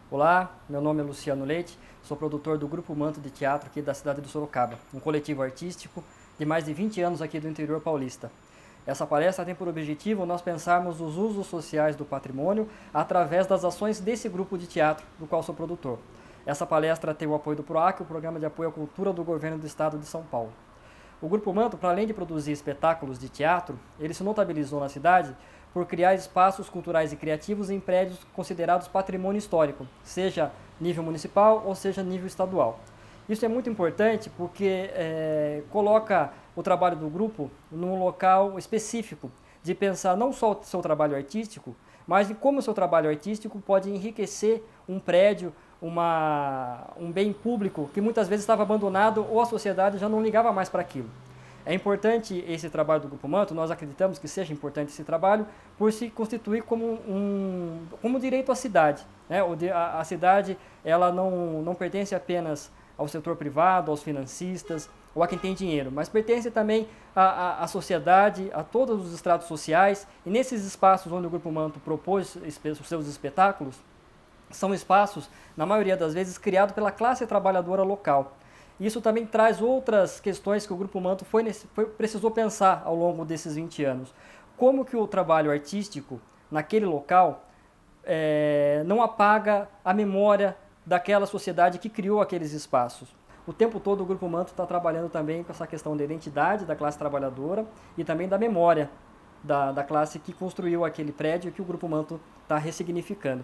Olá, meu nome é Luciano Leite, sou produtor do Grupo Manto de Teatro aqui da cidade de Sorocaba, um coletivo artístico de mais de 20 anos aqui do interior paulista. Essa palestra tem por objetivo nós pensarmos os usos sociais do patrimônio através das ações desse grupo de teatro, do qual sou produtor. Essa palestra tem o apoio do PROAC, o Programa de Apoio à Cultura do Governo do Estado de São Paulo. O Grupo Manto, para além de produzir espetáculos de teatro, ele se notabilizou na cidade por criar espaços culturais e criativos em prédios considerados patrimônio histórico, seja nível municipal ou seja nível estadual. Isso é muito importante porque coloca o trabalho do grupo num local específico, de pensar não só o seu trabalho artístico, mas de como o seu trabalho artístico pode enriquecer um prédio, um bem público que muitas vezes estava abandonado ou a sociedade já não ligava mais para aquilo. É importante esse trabalho do Grupo Manto, nós acreditamos que seja importante esse trabalho, por se constituir como direito à cidade. Né? A cidade ela não pertence apenas ao setor privado, aos financistas ou a quem tem dinheiro, mas pertence também à sociedade, a todos os estratos sociais, e nesses espaços onde o Grupo Manto propôs os seus espetáculos, são espaços, na maioria das vezes, criados pela classe trabalhadora local. Isso também traz outras questões que o Grupo Manto precisou pensar ao longo desses 20 anos. Como que o trabalho artístico naquele local não apaga a memória daquela sociedade que criou aqueles espaços. O tempo todo o Grupo Manto está trabalhando também com essa questão da identidade da classe trabalhadora e também da memória da classe que construiu aquele prédio que o Grupo Manto está ressignificando.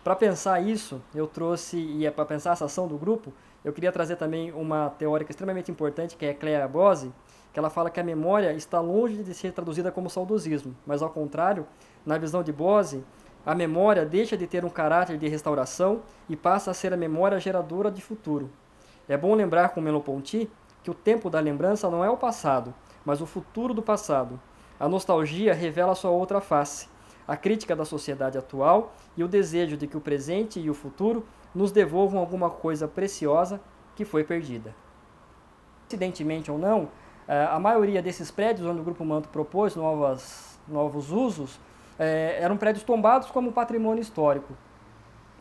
Para pensar isso, eu trouxe, e para pensar essa ação do grupo, eu queria trazer também uma teórica extremamente importante, que é Cléa Bose, que ela fala que a memória está longe de ser traduzida como saudosismo, mas ao contrário, na visão de Bose, a memória deixa de ter um caráter de restauração e passa a ser a memória geradora de futuro. É bom lembrar com Merleau-Ponty que o tempo da lembrança não é o passado, mas o futuro do passado. A nostalgia revela sua outra face, a crítica da sociedade atual e o desejo de que o presente e o futuro nos devolvam alguma coisa preciosa que foi perdida. Coincidentemente ou não, a maioria desses prédios onde o Grupo Manto propôs novos usos eram prédios tombados como patrimônio histórico.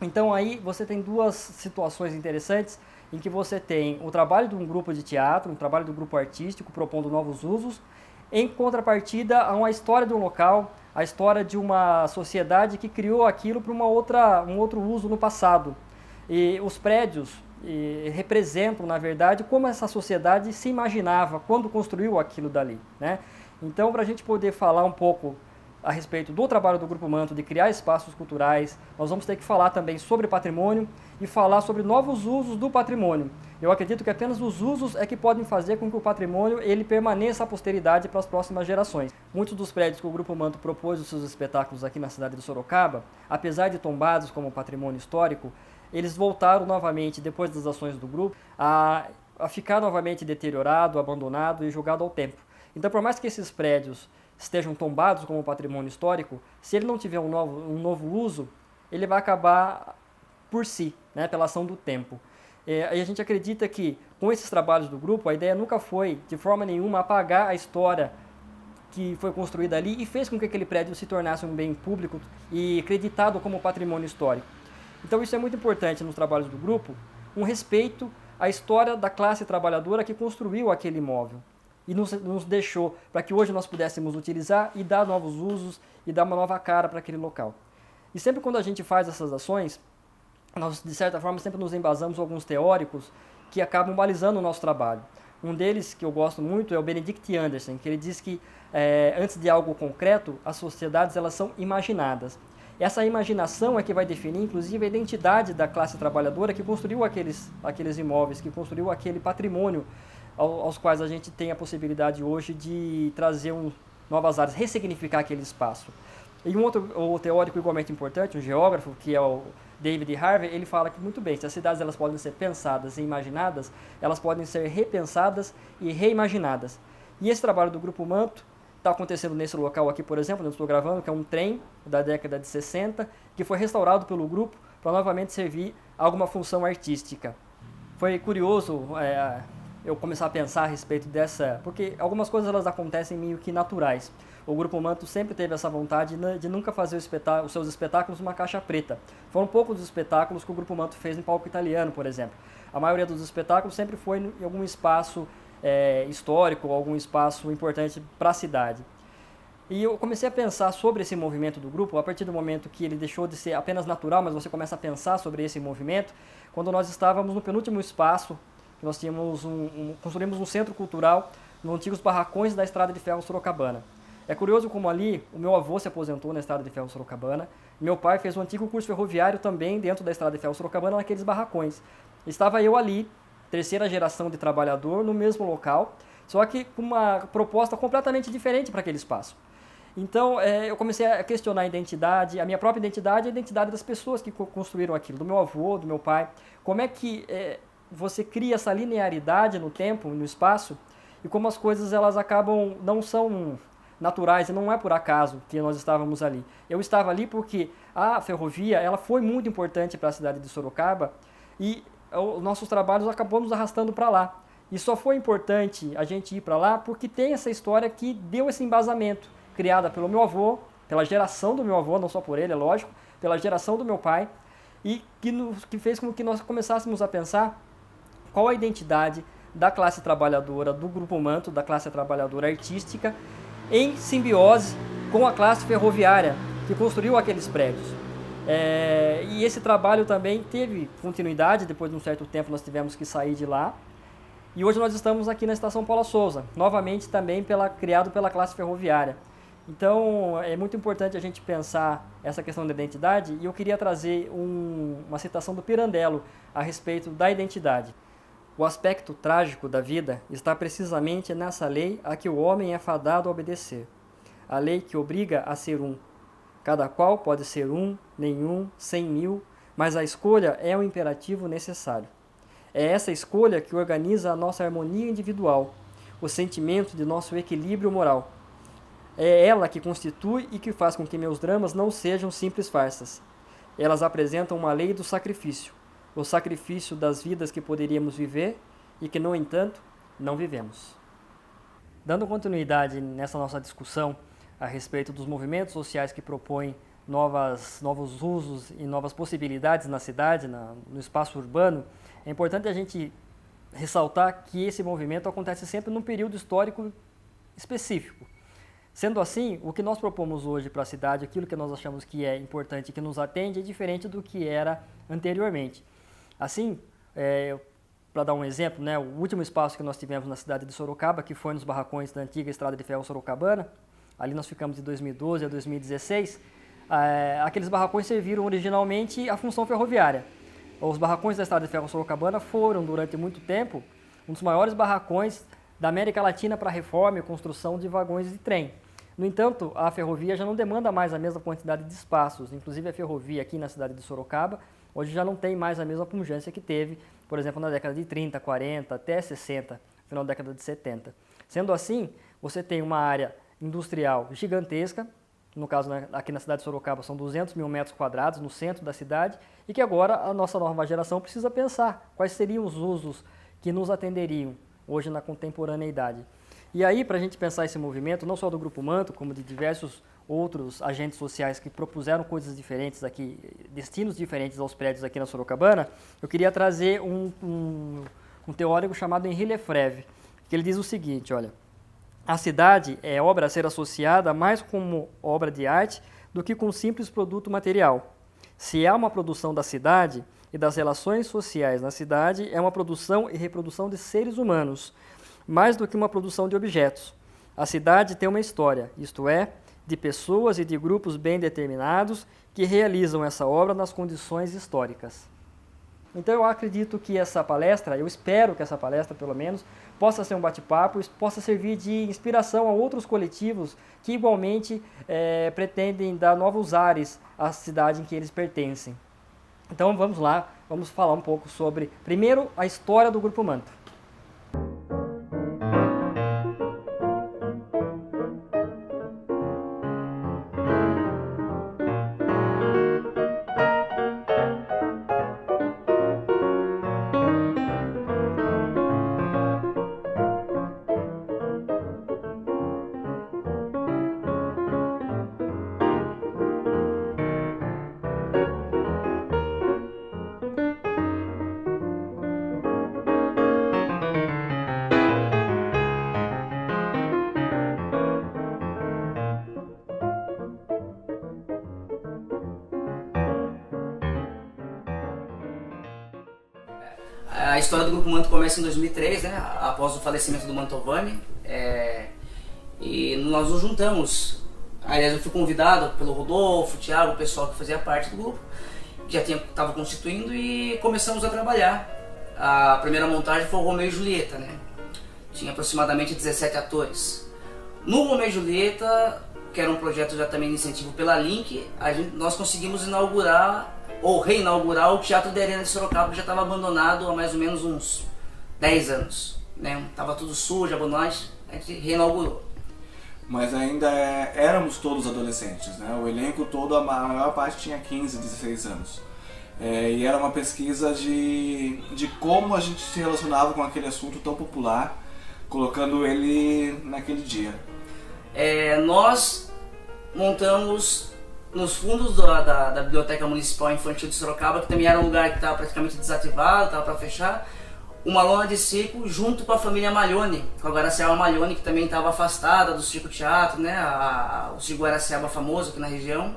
Então aí você tem duas situações interessantes em que você tem o trabalho de um grupo de teatro, um trabalho do grupo artístico propondo novos usos, em contrapartida a uma história de um local, a história de uma sociedade que criou aquilo para um outro uso no passado. E os prédios representam, na verdade, como essa sociedade se imaginava quando construiu aquilo dali. Né? Então, para a gente poder falar um pouco a respeito do trabalho do Grupo Manto de criar espaços culturais, nós vamos ter que falar também sobre patrimônio e falar sobre novos usos do patrimônio. Eu acredito que apenas os usos é que podem fazer com que o patrimônio ele permaneça à posteridade para as próximas gerações. Muitos dos prédios que o Grupo Manto propôs os seus espetáculos aqui na cidade de Sorocaba, apesar de tombados como patrimônio histórico, eles voltaram novamente, depois das ações do grupo, a ficar novamente deteriorado, abandonado e jogado ao tempo. Então, por mais que esses prédios estejam tombados como patrimônio histórico, se ele não tiver um novo uso, ele vai acabar por si, né, pela ação do tempo. E a gente acredita que, com esses trabalhos do grupo, a ideia nunca foi, de forma nenhuma, apagar a história que foi construída ali e fez com que aquele prédio se tornasse um bem público e acreditado como patrimônio histórico. Então isso é muito importante nos trabalhos do grupo, um respeito à história da classe trabalhadora que construiu aquele imóvel e nos deixou para que hoje nós pudéssemos utilizar e dar novos usos e dar uma nova cara para aquele local. E sempre quando a gente faz essas ações, nós de certa forma sempre nos embasamos em alguns teóricos que acabam balizando o nosso trabalho. Um deles, que eu gosto muito, é o Benedict Anderson, que ele diz que antes de algo concreto, as sociedades elas são imaginadas. Essa imaginação é que vai definir, inclusive, a identidade da classe trabalhadora que construiu aqueles imóveis, que construiu aquele patrimônio aos quais a gente tem a possibilidade hoje de trazer novas áreas, ressignificar aquele espaço. E um outro teórico igualmente importante, um geógrafo, que é o David Harvey, ele fala que muito bem, se as cidades elas podem ser pensadas e imaginadas, elas podem ser repensadas e reimaginadas. E esse trabalho do Grupo Manto está acontecendo nesse local aqui, por exemplo, onde eu estou gravando, que é um trem da década de 60, que foi restaurado pelo grupo para novamente servir a alguma função artística. Foi curioso eu começar a pensar a respeito dessa... Porque algumas coisas elas acontecem meio que naturais. O Grupo Manto sempre teve essa vontade de nunca fazer os seus espetáculos numa caixa preta. Foram poucos os espetáculos que o Grupo Manto fez no palco italiano, por exemplo. A maioria dos espetáculos sempre foi em algum espaço histórico, algum espaço importante para a cidade. E eu comecei a pensar sobre esse movimento do grupo a partir do momento que ele deixou de ser apenas natural, mas você começa a pensar sobre esse movimento, quando nós estávamos no penúltimo espaço, que nós tínhamos construímos um centro cultural nos antigos barracões da Estrada de Ferro Sorocabana. É curioso como ali o meu avô se aposentou na Estrada de Ferro Sorocabana, meu pai fez um antigo curso ferroviário também dentro da Estrada de Ferro Sorocabana, naqueles barracões. Estava eu ali, terceira geração de trabalhador, no mesmo local, só que com uma proposta completamente diferente para aquele espaço. Então, eu comecei a questionar a identidade, a minha própria identidade e a identidade das pessoas que construíram aquilo, do meu avô, do meu pai. Como é que você cria essa linearidade no tempo, no espaço, e como as coisas elas acabam, não são naturais, e não é por acaso que nós estávamos ali. Eu estava ali porque a ferrovia ela foi muito importante para a cidade de Sorocaba e os nossos trabalhos acabou nos arrastando para lá. E só foi importante a gente ir para lá porque tem essa história que deu esse embasamento, criada pelo meu avô, pela geração do meu avô, não só por ele, é lógico, pela geração do meu pai, e que fez com que nós começássemos a pensar qual a identidade da classe trabalhadora, do Grupo Manto, da classe trabalhadora artística, em simbiose com a classe ferroviária que construiu aqueles prédios. E esse trabalho também teve continuidade, depois de um certo tempo nós tivemos que sair de lá, e hoje nós estamos aqui na Estação Paula Souza, novamente também criado pela classe ferroviária. Então, é muito importante a gente pensar essa questão da identidade e eu queria trazer uma citação do Pirandello a respeito da identidade. O aspecto trágico da vida está precisamente nessa lei a que o homem é fadado a obedecer. A lei que obriga a ser um. Cada qual pode ser um, nenhum, 100.000, mas a escolha é um imperativo necessário. É essa escolha que organiza a nossa harmonia individual, o sentimento de nosso equilíbrio moral. É ela que constitui e que faz com que meus dramas não sejam simples farsas. Elas apresentam uma lei do sacrifício, o sacrifício das vidas que poderíamos viver e que, no entanto, não vivemos. Dando continuidade nessa nossa discussão a respeito dos movimentos sociais que propõem novos usos e novas possibilidades na cidade, no espaço urbano, é importante a gente ressaltar que esse movimento acontece sempre num período histórico específico. Sendo assim, o que nós propomos hoje para a cidade, aquilo que nós achamos que é importante e que nos atende, é diferente do que era anteriormente. Assim, para dar um exemplo, o último espaço que nós tivemos na cidade de Sorocaba, que foi nos barracões da antiga Estrada de Ferro Sorocabana, ali nós ficamos de 2012 a 2016, aqueles barracões serviram originalmente a função ferroviária. Os barracões da Estrada de Ferro Sorocabana foram, durante muito tempo, um dos maiores barracões da América Latina para a reforma e construção de vagões de trem. No entanto, a ferrovia já não demanda mais a mesma quantidade de espaços. Inclusive, a ferrovia aqui na cidade de Sorocaba, hoje já não tem mais a mesma pungência que teve, por exemplo, na década de 30, 40, até 60, final da década de 70. Sendo assim, você tem uma área industrial gigantesca, no caso aqui na cidade de Sorocaba são 200 mil metros quadrados no centro da cidade, e que agora a nossa nova geração precisa pensar quais seriam os usos que nos atenderiam hoje na contemporaneidade. E aí, para a gente pensar esse movimento, não só do Grupo Manto, como de diversos outros agentes sociais que propuseram coisas diferentes aqui, destinos diferentes aos prédios aqui na Sorocabana, eu queria trazer um teórico chamado Henri Lefebvre, que ele diz o seguinte, olha, a cidade é obra a ser associada mais como obra de arte do que com simples produto material. Se há uma produção da cidade e das relações sociais na cidade, é uma produção e reprodução de seres humanos, mais do que uma produção de objetos. A cidade tem uma história, isto é, de pessoas e de grupos bem determinados que realizam essa obra nas condições históricas. Então eu acredito que essa palestra, eu espero que essa palestra, pelo menos, possa ser um bate-papo, possa servir de inspiração a outros coletivos que igualmente pretendem dar novos ares à cidade em que eles pertencem. Então vamos lá, vamos falar um pouco sobre, primeiro, a história do Grupo Manto. A história do Grupo Manto começa em 2003, né, após o falecimento do Mantovani, e nós nos juntamos. Aliás, eu fui convidado pelo Rodolfo, o Thiago, o pessoal que fazia parte do grupo, que já estava constituindo, e começamos a trabalhar. A primeira montagem foi o Romeu e Julieta, né? Tinha aproximadamente 17 atores. No Romeu e Julieta, que era um projeto já também de incentivo pela Link, nós conseguimos inaugurar ou reinaugurar o Teatro da Arena de Sorocaba, que já estava abandonado há mais ou menos uns 10 anos, né? Tava tudo sujo, abandonado, a gente reinaugurou. Mas ainda éramos todos adolescentes, né? O elenco todo, a maior parte tinha 15, 16 anos. E era uma pesquisa de como a gente se relacionava com aquele assunto tão popular, colocando ele naquele dia. Nós montamos nos fundos da Biblioteca Municipal Infantil de Sorocaba, que também era um lugar que estava praticamente desativado, estava para fechar, uma lona de circo junto com a família Maglione, com a Guaraciaba Maglione, que também estava afastada do circo teatro, né? O circo Guaraciaba famoso aqui na região.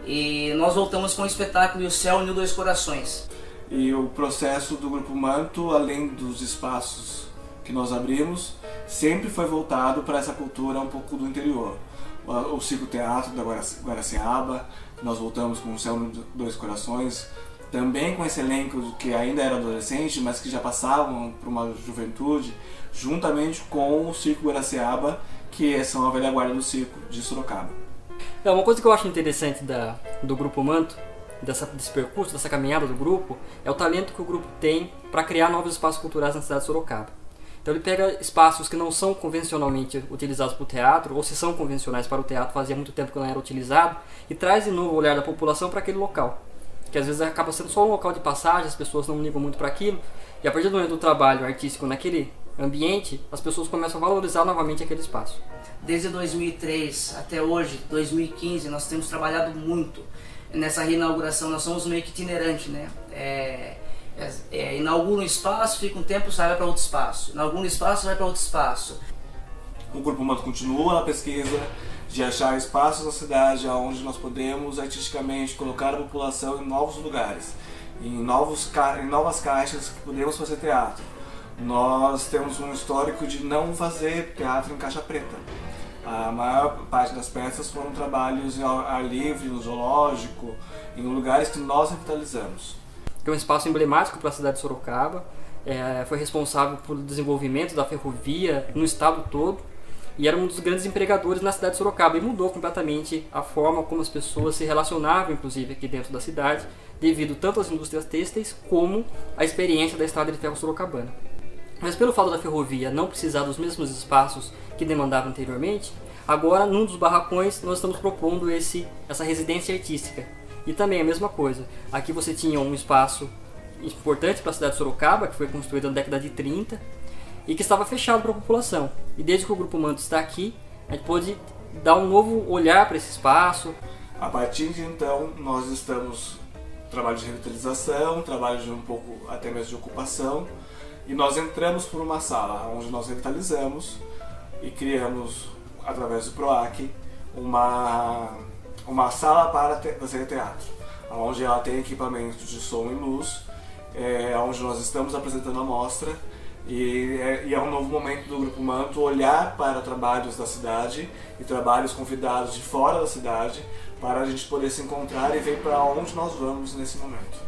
E nós voltamos com o espetáculo E o Céu Uniu Dois Corações. E o processo do Grupo Manto, além dos espaços que nós abrimos, sempre foi voltado para essa cultura um pouco do interior. O Circo Teatro da Guaraciaba, nós voltamos com o Céu Uniu Dois Corações, também com esse elenco que ainda era adolescente, mas que já passavam por uma juventude, juntamente com o Circo Guaraciaba, que são a velha guarda do circo de Sorocaba. Uma coisa que eu acho interessante do Grupo Manto, desse percurso, dessa caminhada do grupo, é o talento que o grupo tem para criar novos espaços culturais na cidade de Sorocaba. Então ele pega espaços que não são convencionalmente utilizados para o teatro, ou se são convencionais para o teatro, fazia muito tempo que não era utilizado, e traz de novo o olhar da população para aquele local. Que às vezes acaba sendo só um local de passagem, as pessoas não ligam muito para aquilo, e a partir do momento do trabalho artístico naquele ambiente, as pessoas começam a valorizar novamente aquele espaço. Desde 2003 até hoje, 2015, nós temos trabalhado muito nessa reinauguração. Nós somos meio que itinerante, né? Inaugura um espaço, fica um tempo, sai para outro espaço. Inaugura um espaço, vai para outro espaço. O Grupo Manto continua na pesquisa de achar espaços na cidade onde nós podemos artisticamente colocar a população em novos lugares, em novas caixas que podemos fazer teatro. Nós temos um histórico de não fazer teatro em caixa preta. A maior parte das peças foram trabalhos ao ar livre, no zoológico, em lugares que nós revitalizamos. É um espaço emblemático para a cidade de Sorocaba, foi responsável pelo desenvolvimento da ferrovia no estado todo e era um dos grandes empregadores na cidade de Sorocaba e mudou completamente a forma como as pessoas se relacionavam, inclusive aqui dentro da cidade, devido tanto às indústrias têxteis como à experiência da estrada de ferro sorocabana. Mas pelo fato da ferrovia não precisar dos mesmos espaços que demandava anteriormente, agora num dos barracões nós estamos propondo essa residência artística. E também a mesma coisa, aqui você tinha um espaço importante para a cidade de Sorocaba, que foi construído na década de 30 e que estava fechado para a população. E desde que o Grupo Manto está aqui, a gente pôde dar um novo olhar para esse espaço. A partir de então, nós estamos trabalho de revitalização, trabalho de um pouco até mesmo de ocupação, e nós entramos por uma sala onde nós revitalizamos e criamos, através do PROAC, uma sala para fazer teatro, onde ela tem equipamentos de som e luz, onde nós estamos apresentando a mostra, e é um novo momento do Grupo Manto olhar para trabalhos da cidade e trabalhos convidados de fora da cidade, para a gente poder se encontrar e ver para onde nós vamos nesse momento.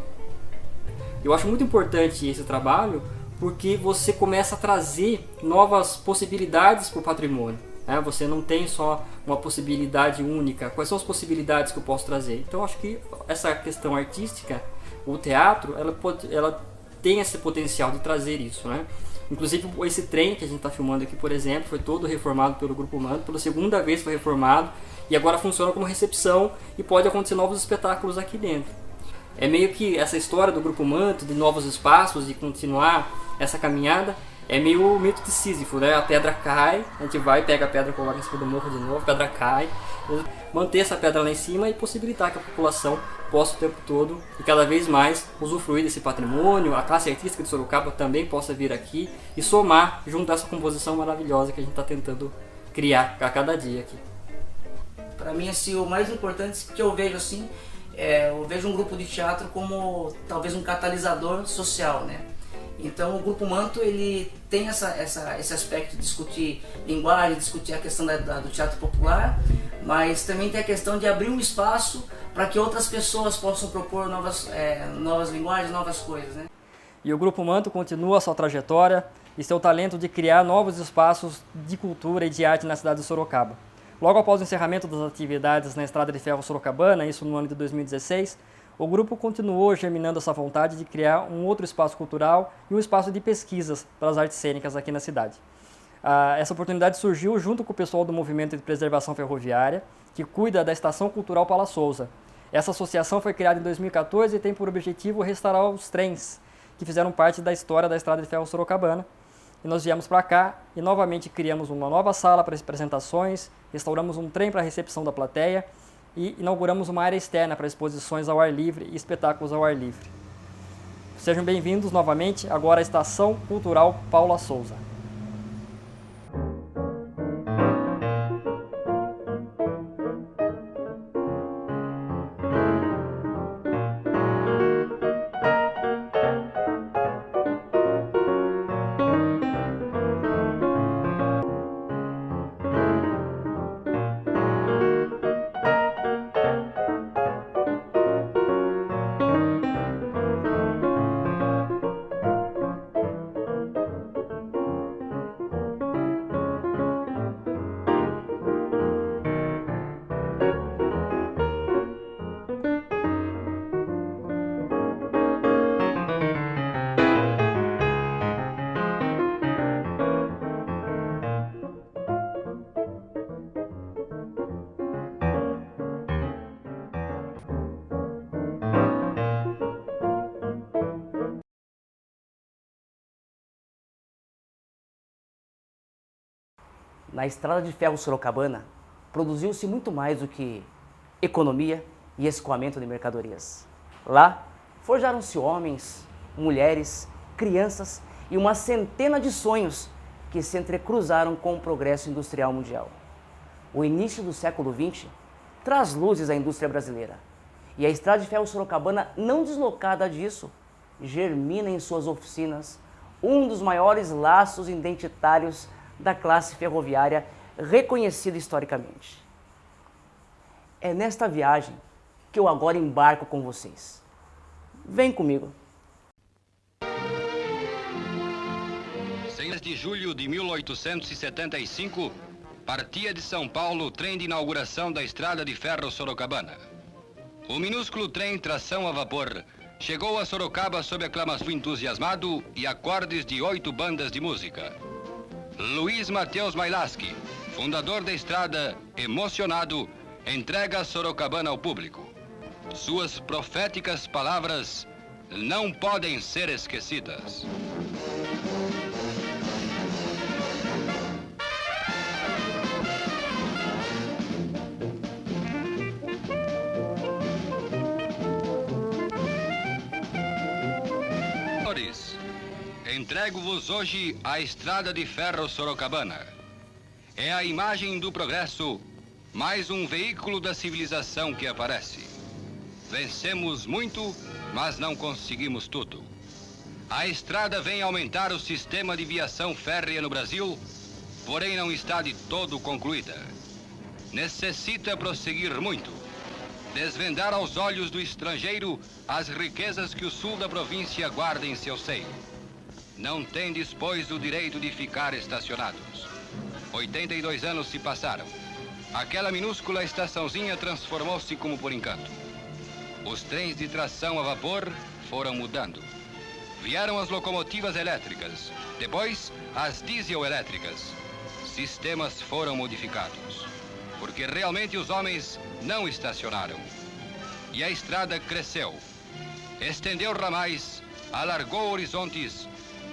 Eu acho muito importante esse trabalho, porque você começa a trazer novas possibilidades para o patrimônio. Você não tem só uma possibilidade única. Quais são as possibilidades que eu posso trazer? Então acho que essa questão artística, o teatro, ela tem esse potencial de trazer isso, né? Inclusive esse trem que a gente está filmando aqui, por exemplo, foi todo reformado pelo Grupo Manto, pela segunda vez foi reformado e agora funciona como recepção e pode acontecer novos espetáculos aqui dentro. É meio que essa história do Grupo Manto, de novos espaços e continuar essa caminhada, é meio o mito de Sísifo, né? A pedra cai, a gente vai, pega a pedra, coloca em cima do morro de novo, a pedra cai, manter essa pedra lá em cima e possibilitar que a população possa o tempo todo e cada vez mais usufruir desse patrimônio, a classe artística de Sorocaba também possa vir aqui e somar junto a essa composição maravilhosa que a gente está tentando criar a cada dia aqui. Para mim, assim, o mais importante que eu vejo assim, eu vejo um grupo de teatro como talvez um catalisador social, né? Então o Grupo Manto ele tem esse aspecto de discutir linguagem, discutir a questão do teatro popular, mas também tem a questão de abrir um espaço para que outras pessoas possam propor novas linguagens, novas coisas, né? E o Grupo Manto continua a sua trajetória e seu talento de criar novos espaços de cultura e de arte na cidade de Sorocaba. Logo após o encerramento das atividades na Estrada de Ferro Sorocabana, isso no ano de 2016, o grupo continuou germinando essa vontade de criar um outro espaço cultural e um espaço de pesquisas para as artes cênicas aqui na cidade. Essa oportunidade surgiu junto com o pessoal do Movimento de Preservação Ferroviária, que cuida da Estação Cultural Paula Souza. Essa associação foi criada em 2014 e tem por objetivo restaurar os trens que fizeram parte da história da Estrada de Ferro Sorocabana. E nós viemos para cá e novamente criamos uma nova sala para apresentações, restauramos um trem para a recepção da plateia e inauguramos uma área externa para exposições ao ar livre e espetáculos ao ar livre. Sejam bem-vindos novamente agora à Estação Cultural Paula Souza. Na Estrada de Ferro Sorocabana, produziu-se muito mais do que economia e escoamento de mercadorias. Lá, forjaram-se homens, mulheres, crianças e uma centena de sonhos que se entrecruzaram com o progresso industrial mundial. O início do século XX traz luzes à indústria brasileira. E a Estrada de Ferro Sorocabana, não deslocada disso, germina em suas oficinas um dos maiores laços identitários da classe ferroviária reconhecida historicamente. É nesta viagem que eu agora embarco com vocês. Vem comigo. 6 de julho de 1875, partia de São Paulo o trem de inauguração da Estrada de Ferro Sorocabana. O minúsculo trem tração a vapor chegou a Sorocaba sob aclamação entusiasmado e acordes de 8 bandas de música. Luiz Mateus Mailaski, fundador da estrada, emocionado, entrega a Sorocabana ao público. Suas proféticas palavras não podem ser esquecidas. Entrego-vos hoje a Estrada de Ferro Sorocabana. É a imagem do progresso, mais um veículo da civilização que aparece. Vencemos muito, mas não conseguimos tudo. A estrada vem aumentar o sistema de viação férrea no Brasil, porém não está de todo concluída. Necessita prosseguir muito, desvendar aos olhos do estrangeiro as riquezas que o sul da província guarda em seu seio. Não tendes, pois, o direito de ficar estacionados. 82 anos se passaram. Aquela minúscula estaçãozinha transformou-se como por encanto. Os trens de tração a vapor foram mudando. Vieram as locomotivas elétricas, depois as diesel-elétricas. Sistemas foram modificados, porque realmente os homens não estacionaram. E a estrada cresceu, estendeu ramais, alargou horizontes,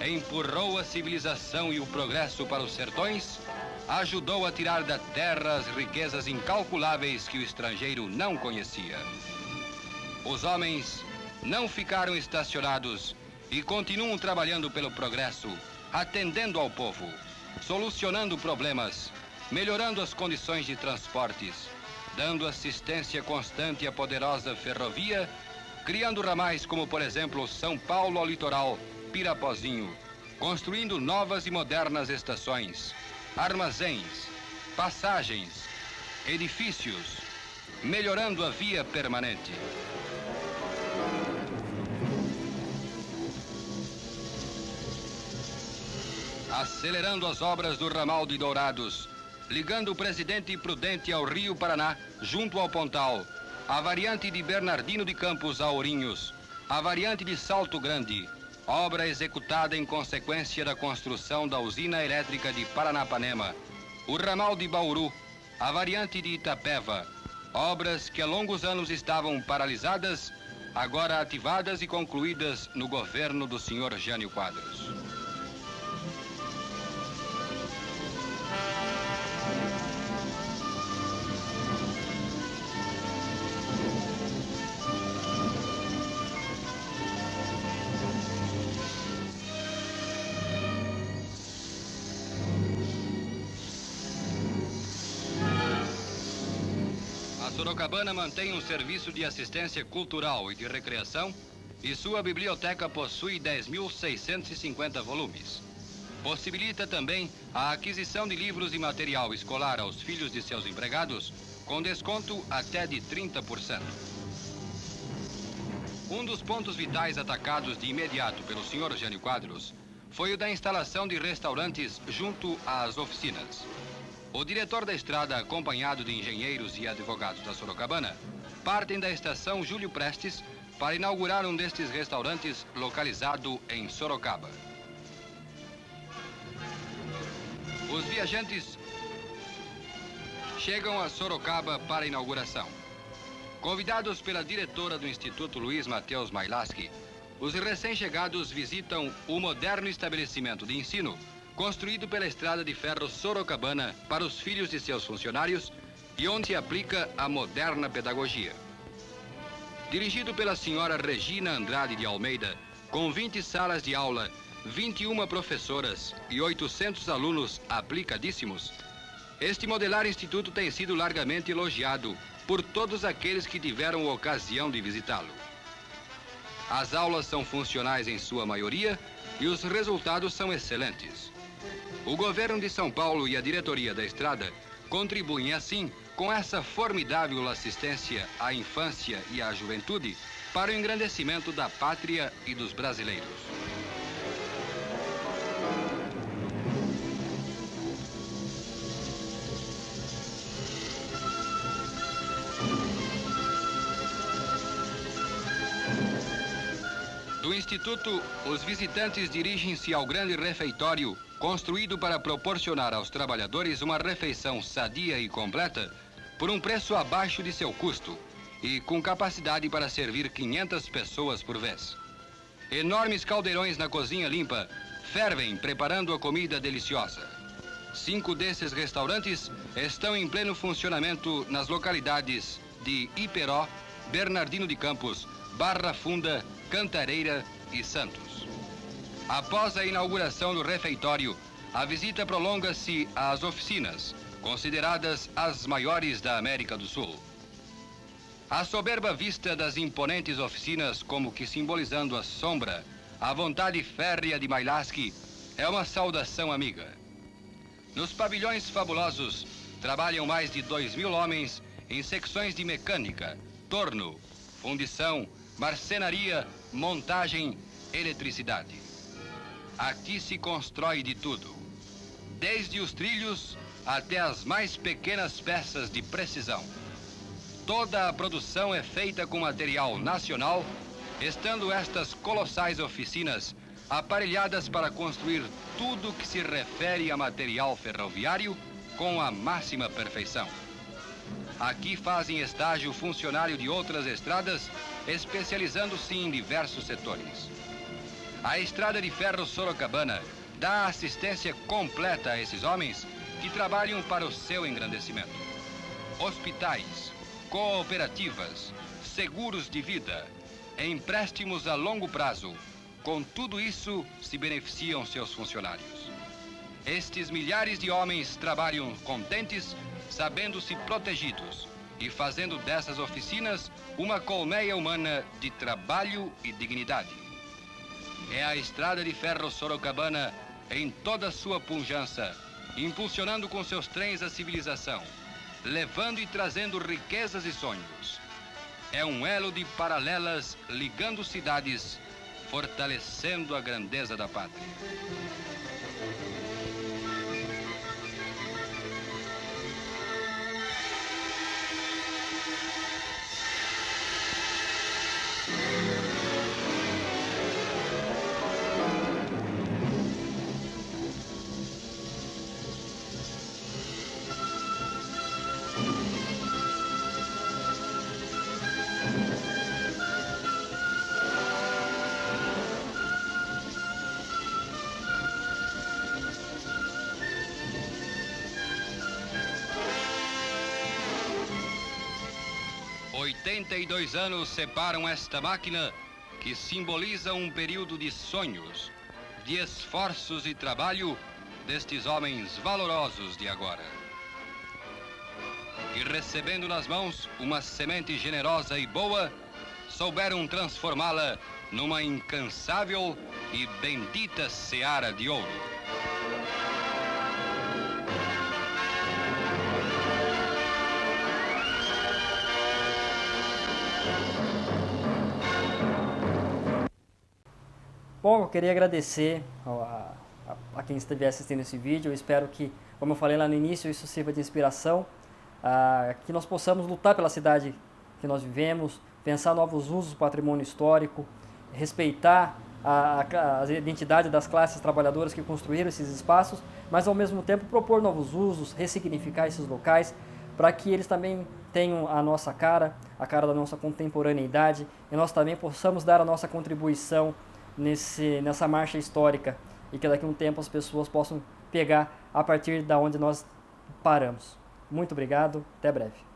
empurrou a civilização e o progresso para os sertões, ajudou a tirar da terra as riquezas incalculáveis que o estrangeiro não conhecia. Os homens não ficaram estacionados e continuam trabalhando pelo progresso, atendendo ao povo, solucionando problemas, melhorando as condições de transportes, dando assistência constante à poderosa ferrovia, criando ramais como, por exemplo, São Paulo ao litoral, Pirapozinho, construindo novas e modernas estações, armazéns, passagens, edifícios, melhorando a via permanente. Acelerando as obras do ramal de Dourados, ligando o Presidente Prudente ao Rio Paraná, junto ao Pontal, a variante de Bernardino de Campos a Ourinhos, a variante de Salto Grande, obra executada em consequência da construção da usina elétrica de Paranapanema, o ramal de Bauru, a variante de Itapeva, obras que há longos anos estavam paralisadas, agora ativadas e concluídas no governo do Sr. Jânio Quadros. Sorocabana mantém um serviço de assistência cultural e de recreação e sua biblioteca possui 10.650 volumes. Possibilita também a aquisição de livros e material escolar aos filhos de seus empregados com desconto até de 30%. Um dos pontos vitais atacados de imediato pelo Sr. Jânio Quadros foi o da instalação de restaurantes junto às oficinas. O diretor da estrada, acompanhado de engenheiros e advogados da Sorocabana, partem da estação Júlio Prestes para inaugurar um destes restaurantes localizado em Sorocaba. Os viajantes chegam a Sorocaba para a inauguração. Convidados pela diretora do Instituto Luiz Mateus Mailaski, os recém-chegados visitam o moderno estabelecimento de ensino construído pela Estrada de Ferro Sorocabana para os filhos de seus funcionários e onde se aplica a moderna pedagogia. Dirigido pela senhora Regina Andrade de Almeida, com 20 salas de aula, 21 professoras e 800 alunos aplicadíssimos, este modelar instituto tem sido largamente elogiado por todos aqueles que tiveram ocasião de visitá-lo. As aulas são funcionais em sua maioria e os resultados são excelentes. O governo de São Paulo e a diretoria da estrada contribuem assim com essa formidável assistência à infância e à juventude para o engrandecimento da pátria e dos brasileiros. Do Instituto, os visitantes dirigem-se ao grande refeitório construído para proporcionar aos trabalhadores uma refeição sadia e completa por um preço abaixo de seu custo e com capacidade para servir 500 pessoas por vez. Enormes caldeirões na cozinha limpa fervem preparando a comida deliciosa. 5 desses restaurantes estão em pleno funcionamento nas localidades de Iperó, Bernardino de Campos, Barra Funda, Cantareira e Santos. Após a inauguração do refeitório, a visita prolonga-se às oficinas, consideradas as maiores da América do Sul. A soberba vista das imponentes oficinas, como que simbolizando a sombra, a vontade férrea de Mailaski, é uma saudação amiga. Nos pavilhões fabulosos, trabalham mais de 2.000 homens em secções de mecânica, torno, fundição, marcenaria, montagem, eletricidade. Aqui se constrói de tudo, desde os trilhos até as mais pequenas peças de precisão. Toda a produção é feita com material nacional, estando estas colossais oficinas aparelhadas para construir tudo que se refere a material ferroviário com a máxima perfeição. Aqui fazem estágio funcionário de outras estradas, especializando-se em diversos setores. A Estrada de Ferro Sorocabana dá assistência completa a esses homens que trabalham para o seu engrandecimento. Hospitais, cooperativas, seguros de vida, empréstimos a longo prazo, com tudo isso se beneficiam seus funcionários. Estes milhares de homens trabalham contentes, sabendo-se protegidos e fazendo dessas oficinas uma colmeia humana de trabalho e dignidade. É a estrada de ferro sorocabana em toda sua pujança, impulsionando com seus trens a civilização, levando e trazendo riquezas e sonhos. É um elo de paralelas ligando cidades, fortalecendo a grandeza da pátria. "82 anos separam esta máquina que simboliza um período de sonhos, de esforços e trabalho destes homens valorosos de agora. E recebendo nas mãos uma semente generosa e boa, souberam transformá-la numa incansável e bendita seara de ouro. Bom, eu queria agradecer a quem esteve assistindo esse vídeo. Eu espero que, como eu falei lá no início, isso sirva de inspiração, que nós possamos lutar pela cidade que nós vivemos, pensar novos usos do patrimônio histórico, respeitar a identidade das classes trabalhadoras que construíram esses espaços, mas ao mesmo tempo propor novos usos, ressignificar esses locais, para que eles também tenham a nossa cara, a cara da nossa contemporaneidade, e nós também possamos dar a nossa contribuição nessa marcha histórica, e que daqui a um tempo as pessoas possam pegar a partir da onde nós paramos. Muito obrigado, até breve.